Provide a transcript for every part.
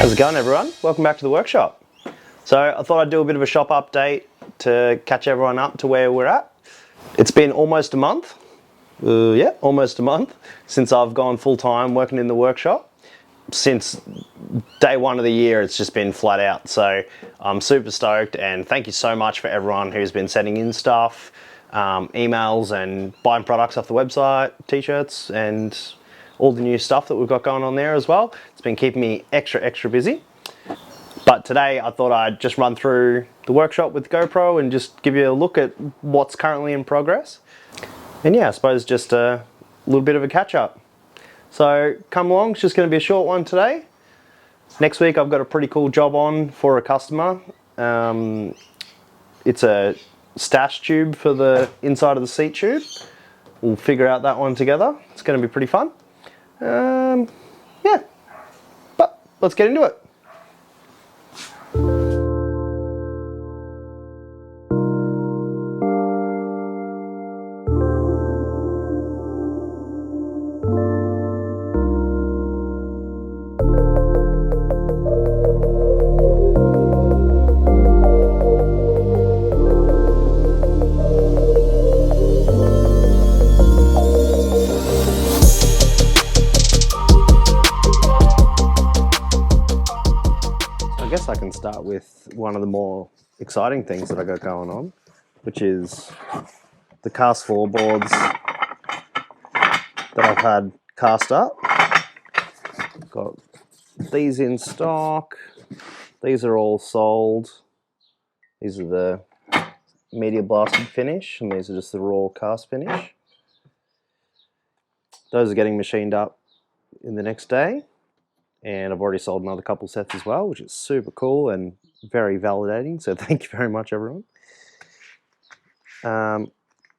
How's it going, everyone? Welcome back to the workshop. So I thought I'd do a bit of a shop update to catch everyone up to where we're at. It's been almost a month. Almost a month since I've gone full-time working in the workshop. Since day one of the year, it's just been flat out. So I'm super stoked, and thank you so much for everyone who's been sending in stuff, emails and buying products off the website, t-shirts and all the new stuff that we've got going on there as well. It's been keeping me extra busy. But today I thought I'd just run through the workshop with the GoPro and just give you a look at what's currently in progress. And yeah, I suppose just a little bit of a catch up. So come along, it's just going to be a short one today. Next week I've got a pretty cool job on for a customer. It's a stash tube for the inside of the seat tube. We'll figure out that one together. It's going to be pretty fun. Yeah, but let's get into it. I guess I can start with one of the more exciting things that I got going on, which is the cast floorboards that I've had cast up. Got these in stock. These are all sold. These are the media blasted finish, and these are just the raw cast finish. Those are getting machined up in the next day. And I've already sold another couple sets as well, which is super cool and very validating. So thank you very much, everyone. Got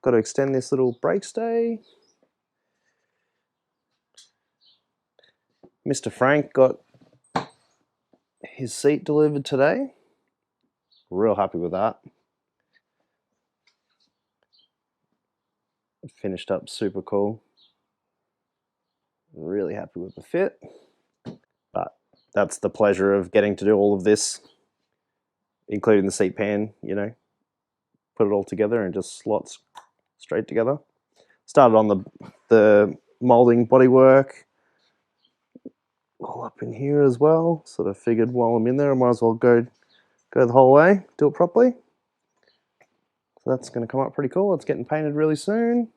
to extend this little brake stay. Mr. Frank got his seat delivered today. Real happy with that. Finished up super cool. Really happy with the fit. But that's the pleasure of getting to do all of this, including the seat pan, you know, put it all together and just slots straight together. Started on the molding bodywork, all up in here as well. Sort of figured while I'm in there, I might as well go the whole way, do it properly. So that's going to come up pretty cool. It's getting painted really soon.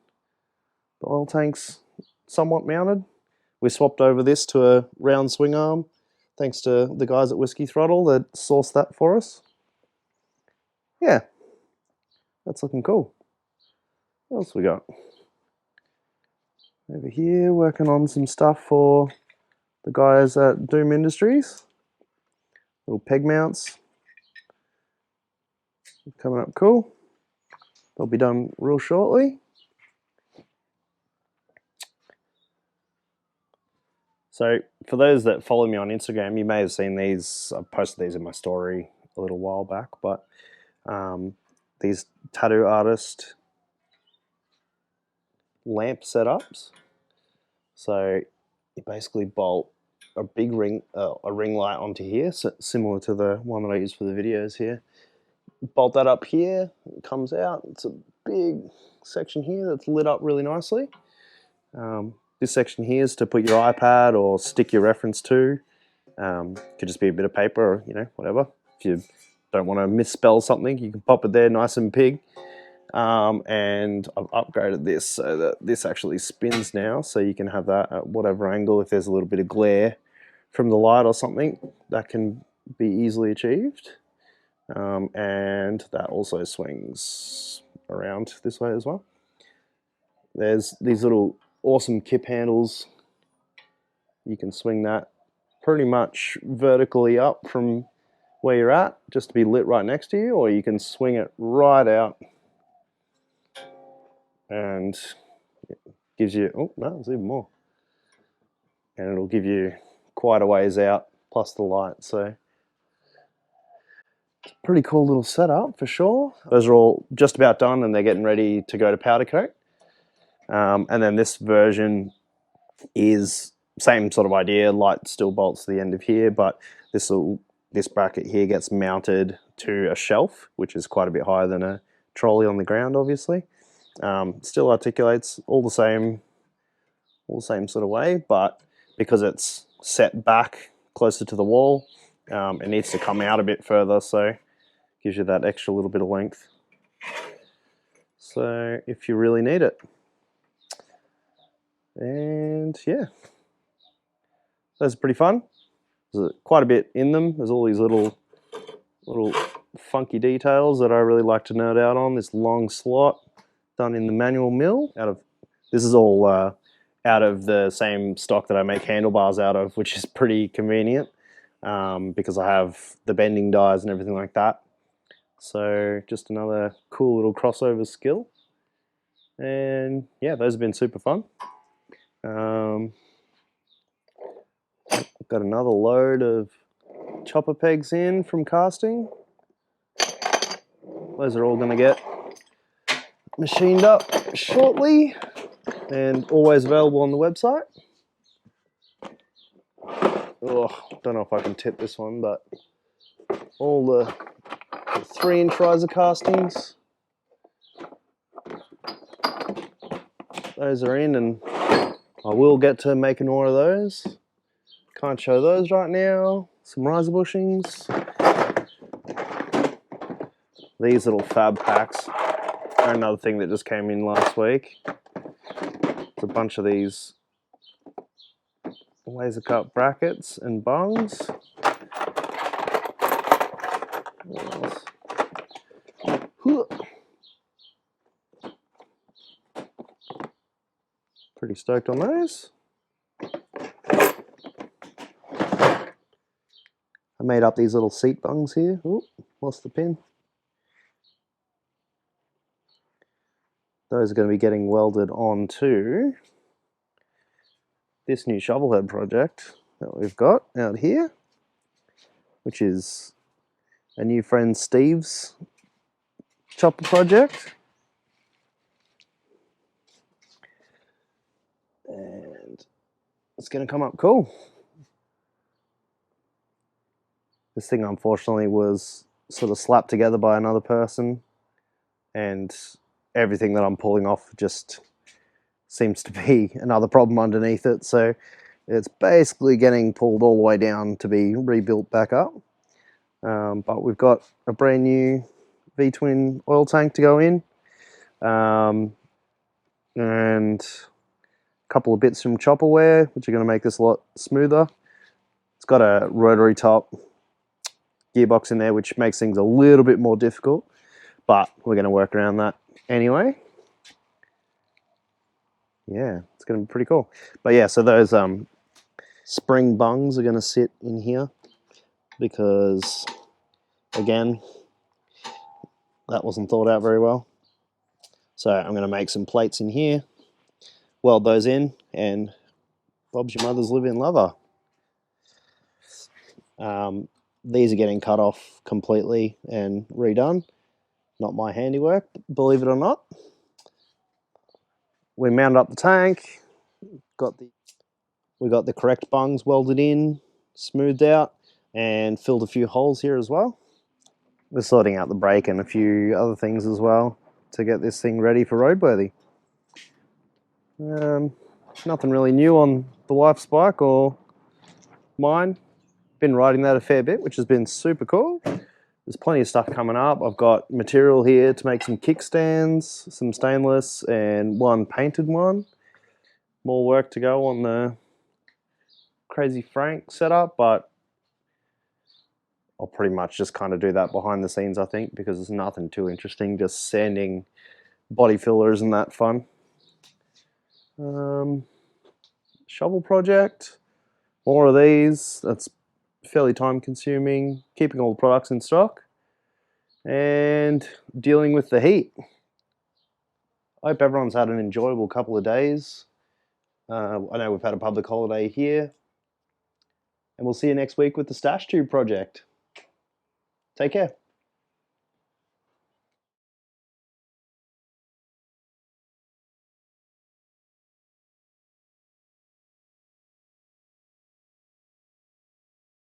The oil tank's somewhat mounted. We swapped over this to a round swing arm, thanks to the guys at Throttle that sourced that for us. Yeah, that's looking cool. What else we got? Over here, working on some stuff for the guys at Doom Industries. Little peg mounts. Coming up cool. They'll be done real shortly. So for those that follow me on Instagram, you may have seen these. I posted these in my story a little while back, but these tattoo artist lamp setups. So you basically bolt a big ring light onto here, so similar to the one that I use for the videos here. Bolt that up here, it comes out. It's a big section here that's lit up really nicely. This section here is to put your iPad or stick your reference to. Could just be a bit of paper or, you know, whatever. If you don't want to misspell something, you can pop it there nice and big. And I've upgraded this so that this actually spins now, so you can have that at whatever angle. If there's a little bit of glare from the light or something, that can be easily achieved. And that also swings around this way as well. There's these little awesome kip handles. You can swing that pretty much vertically up from where you're at, just to be lit right next to you, or you can swing it right out and it gives you, oh no, there's even more. And it'll give you quite a ways out, plus the light, so it's a pretty cool little setup for sure. Those are all just about done and they're getting ready to go to powder coat. And then this version is same sort of idea, light still bolts to the end of here, but This bracket here gets mounted to a shelf, which is quite a bit higher than a trolley on the ground, obviously. Still articulates all the same sort of way, but because it's set back closer to the wall, it needs to come out a bit further, so gives you that extra little bit of length. So if you really need it. And yeah, those are pretty fun. There's quite a bit in them. There's all these little funky details that I really like to nerd out on. This long slot done in the manual mill. This is all out of the same stock that I make handlebars out of, which is pretty convenient because I have the bending dies and everything like that. So just another cool little crossover skill. And yeah, those have been super fun. Got another load of chopper pegs in from casting. Those are all going to get machined up shortly and always available on the website. Oh, don't know if I can tip this one, but all the 3-inch riser castings, those are in, and I will get to making more of those. Can't show those right now. Some riser bushings. These little fab packs are another thing that just came in last week. It's a bunch of these laser cut brackets and bungs. Pretty stoked on those. I made up these little seat bungs here. Ooh, lost the pin. Those are going to be getting welded onto this new Shovelhead project that we've got out here, which is a new friend Steve's chopper project. And it's going to come up cool. This thing unfortunately was sort of slapped together by another person, and everything that I'm pulling off just seems to be another problem underneath it, so it's basically getting pulled all the way down to be rebuilt back up. But we've got a brand new V-twin oil tank to go in, and a couple of bits from chopperware, which are going to make this a lot smoother. It's got a rotary top gearbox in there, which makes things a little bit more difficult, but we're going to work around that anyway. Yeah, it's going to be pretty cool. But yeah, so those spring bungs are going to sit in here because, again, that wasn't thought out very well. So I'm going to make some plates in here, weld those in, and Bob's your mother's live-in lover. These are getting cut off completely and redone. Not my handiwork, believe it or not. We mounted up the tank, we got the correct bungs welded in, smoothed out, and filled a few holes here as well. We're sorting out the brake and a few other things as well to get this thing ready for roadworthy. Nothing really new on the wife's bike or mine. Been riding that a fair bit, which has been super cool. There's plenty of stuff coming up. I've got material here to make some kickstands, some stainless, and one painted one. More work to go on the Crazy Frank setup, but I'll pretty much just kind of do that behind the scenes, I think, because it's nothing too interesting. Just sanding body fillers and that fun. Shovel project, more of these. That's fairly time consuming, keeping all the products in stock, and dealing with the heat. I hope everyone's had an enjoyable couple of days. I know we've had a public holiday here, and we'll see you next week with the Stash Tube project. Take care.